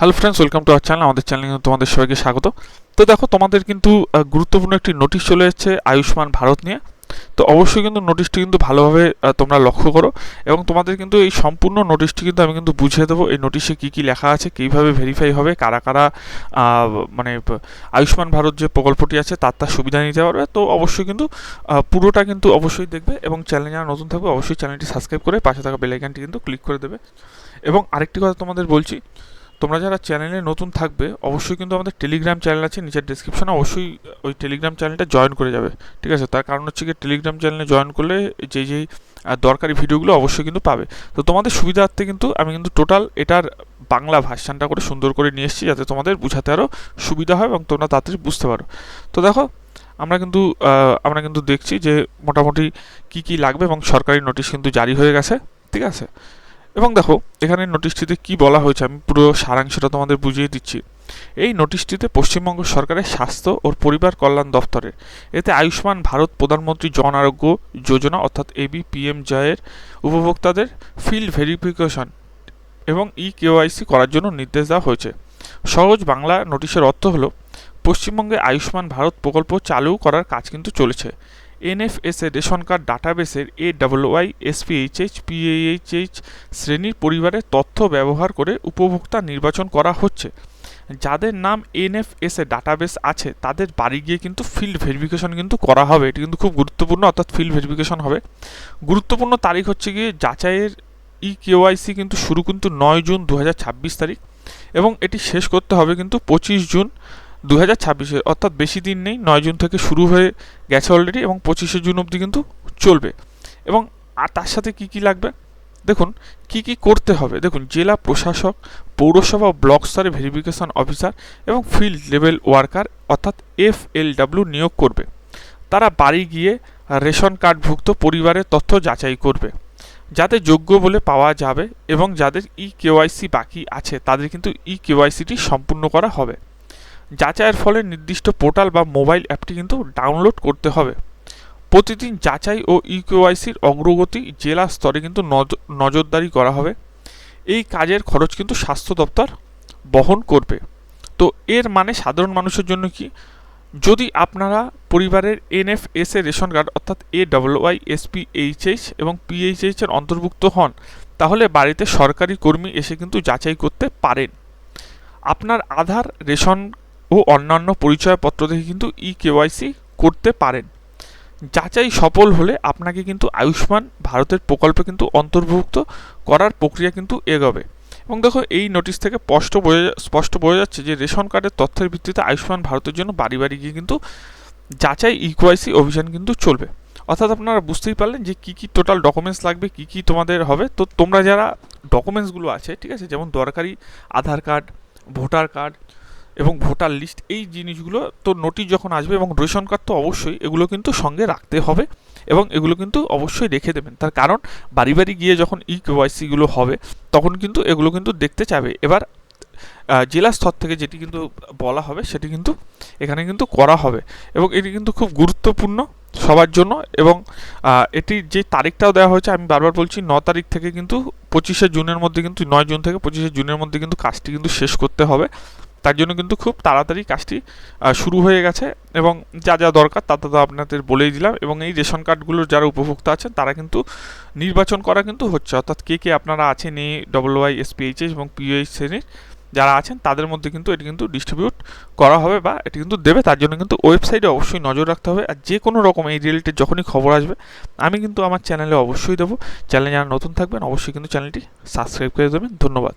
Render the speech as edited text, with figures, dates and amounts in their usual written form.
Hello friends, welcome to our channel. আমাদের চ্যানেলে কিন্তু তোমাদের সবাইকে স্বাগত। তো দেখো, তোমাদের কিন্তু গুরুত্বপূর্ণ একটি নোটিশ চলে এসেছে আয়ুষ্মান ভারত নিয়ে। তো অবশ্যই কিন্তু নোটিশটি কিন্তু ভালোভাবে তোমরা লক্ষ্য করো, এবং তোমাদের কিন্তু এই সম্পূর্ণ নোটিশটি কিন্তু আমি কিন্তু বুঝিয়ে দেবো। এই নোটিশে কী কী লেখা আছে, কীভাবে ভেরিফাই হবে, কারা কারা মানে আয়ুষ্মান ভারত যে প্রকল্পটি আছে তার সুবিধা নিতে পারবে। তো অবশ্যই কিন্তু পুরোটা কিন্তু অবশ্যই দেখবে, এবং চ্যানেলে যারা নতুন থাকবে অবশ্যই চ্যানেলটি সাবস্ক্রাইব করে পাশে থাকা বেল আইকনটি কিন্তু ক্লিক করে দেবে। এবং আরেকটি কথা তোমাদের বলছি, তোমরা যারা চ্যানেলে নতুন থাকবে অবশ্যই কিন্তু আমাদের টেলিগ্রাম চ্যানেল আছে নিচের ডেসক্রিপশনে, অবশ্যই ওই টেলিগ্রাম চ্যানেলটা জয়েন করে যাবে। ঠিক আছে, তার কারণ হচ্ছে কি, টেলিগ্রাম চ্যানেলে জয়েন করলে যেই দরকারি ভিডিওগুলো অবশ্যই কিন্তু পাবে। তো তোমাদের সুবিধার্থে কিন্তু আমি কিন্তু টোটাল এটার বাংলা ভার্সানটা করে সুন্দর করে নিয়ে এসেছি, যাতে তোমাদের বুঝাতে আরও সুবিধা হয় এবং তোমরা তাড়াতাড়ি বুঝতে পারো। তো দেখো, আমরা কিন্তু দেখছি যে মোটামুটি কী কী লাগবে, এবং সরকারি নোটিশ কিন্তু জারি হয়ে গেছে। ঠিক আছে, এবং দেখো এখানে নোটিশটিতে কি বলা হয়েছে, আমি পুরো সারাংশটা তোমাদের বুঝিয়ে দিচ্ছি। এই নোটিশটিতে পশ্চিমবঙ্গ সরকারের স্বাস্থ্য ও পরিবার কল্যাণ দপ্তরের এতে আয়ুষ্মান ভারত প্রধানমন্ত্রী জন আরোগ্য যোজনা অর্থাৎ ABPM-জয়ের উপভোক্তাদের ফিল্ড ভেরিফিকেশন এবং কেওয়াইসি করার জন্য নির্দেশ দেওয়া হয়েছে। সহজ বাংলা নোটিশের অর্থ হলো, পশ্চিমবঙ্গে আয়ুষ্মান ভারত প্রকল্প চালু করার কাজ কিন্তু চলেছে। NFS এর রেশন কার্ড ডাটাবেসের AYY SPHH PAHH শ্রেণীর পরিবারের তথ্য ব্যবহার করে উপভোক্তা নির্বাচন করা হচ্ছে। যাদের নাম NFS এ ডাটাবেস আছে তাদের বাড়ি গিয়ে কিন্তু ফিল্ড ভেরিফিকেশন কিন্তু করা হবে। এটি কিন্তু খুব গুরুত্বপূর্ণ, অর্থাৎ ফিল্ড ভেরিফিকেশন হবে। গুরুত্বপূর্ণ তারিখ হচ্ছে গিয়ে যাচাইয়ের KYC কিন্তু শুরু কিন্তু 9 জুন 2026 তারিখ, এবং এটি শেষ করতে হবে কিন্তু 25 জুন 2026, অর্থাৎ বেশি দিন নেই। 9 জুন থেকে শুরু হয়ে গেছে অলরেডি, এবং 25শে জুন অবধি কিন্তু চলবে। এবং আর তার সাথে কি কি লাগবে দেখুন, কি কি করতে হবে দেখুন, জেলা প্রশাসক, পৌরসভা ও ব্লক স্তরে ভেরিফিকেশন অফিসার এবং ফিল্ড লেভেল ওয়ার্কার অর্থাৎ FLW নিয়োগ করবে। তারা বাড়ি গিয়ে রেশন কার্ডভুক্ত পরিবারের তথ্য যাচাই করবে, যাদের যোগ্য বলে পাওয়া যাবে, এবং যাদের KYC বাকি আছে তাদের কিন্তু KYCটি সম্পূর্ণ করা হবে। যাচাইয়ের ফলে নির্দিষ্ট পোর্টাল বা মোবাইল অ্যাপটি কিন্তু ডাউনলোড করতে হবে। প্রতিদিন যাচাই ও KYCর অগ্রগতি জেলা স্তরে কিন্তু নজরদারি করা হবে। এই কাজের খরচ কিন্তু স্বাস্থ্য দপ্তর বহন করবে। তো এর মানে সাধারণ মানুষের জন্য কি, যদি আপনারা পরিবারের NFS এর রেশন কার্ড অর্থাৎ AYY SPHH এবং PHH এর অন্তর্ভুক্ত হন, তাহলে বাড়িতে সরকারি কর্মী এসে কিন্তু যাচাই করতে পারেন। আপনার আধার, রেশন ও অন্যান্য পরিচয়পত্র থেকে কিন্তু KYC করতে পারেন। যাচাই সফল হলে আপনাকে কিন্তু আয়ুষ্মান ভারতের প্রকল্পে কিন্তু অন্তর্ভুক্ত করার প্রক্রিয়া কিন্তু এগোবে। এবং দেখো, এই নোটিশ থেকে স্পষ্ট বোঝা যাচ্ছে যে রেশন কার্ডের তথ্যের ভিত্তিতে আয়ুষ্মান ভারতের জন্য বাড়ি বাড়ি গিয়ে কিন্তু যাচাই KYC অভিযান কিন্তু চলবে। অর্থাৎ আপনারা বুঝতেই পারলেন যে কী কী টোটাল ডকুমেন্টস লাগবে, কী কী তোমাদের হবে। তো তোমরা যারা ডকুমেন্টসগুলো আছে, ঠিক আছে, যেমন দরকারি আধার কার্ড, ভোটার কার্ড এবং ভোটার লিস্ট, এই জিনিসগুলো তো নোটিশ যখন আসবে, এবং রেশন কার্ড তো অবশ্যই এগুলো কিন্তু সঙ্গে রাখতে হবে, এবং এগুলো কিন্তু অবশ্যই রেখে দেবেন। তার কারণ বাড়ি বাড়ি গিয়ে যখন KYCগুলো হবে তখন কিন্তু এগুলো কিন্তু দেখতে চাবে। এবার জেলা স্তর থেকে যেটি কিন্তু বলা হবে সেটি কিন্তু এখানে কিন্তু করা হবে, এবং এটি কিন্তু খুব গুরুত্বপূর্ণ সবার জন্য। এবং এটির যে তারিখটাও দেওয়া হয়েছে, আমি বারবার বলছি 9 তারিখ থেকে কিন্তু 25শে জুনের মধ্যে কিন্তু 9 জুন থেকে 25শে জুনের মধ্যে কিন্তু কাজটি কিন্তু শেষ করতে হবে। তার জন্য কিন্তু খুব তাড়াতাড়ি কাজটি শুরু হয়ে গেছে, এবং যা যা দরকার তা তো আপনাদের বলেই দিলাম। এবং এই রেশন কার্ডগুলোর যারা উপভোক্তা আছেন তারা কিন্তু নির্বাচন করা কিন্তু হচ্ছে, অর্থাৎ কে কে আপনারা আছেন AYY SPHH এবং PH শ্রেণীর যারা আছেন তাদের মধ্যে কিন্তু এটি কিন্তু ডিস্ট্রিবিউট করা হবে, বা এটি কিন্তু দেবে। তার জন্য কিন্তু ওয়েবসাইটে অবশ্যই নজর রাখতে হবে। আর যে কোনো রকম এই রিলেটেড যখনই খবর আসবে আমি কিন্তু আমার চ্যানেলে অবশ্যই দেবো। চ্যানেলে যারা নতুন থাকবেন অবশ্যই কিন্তু চ্যানেলটি সাবস্ক্রাইব করে দেবেন। ধন্যবাদ।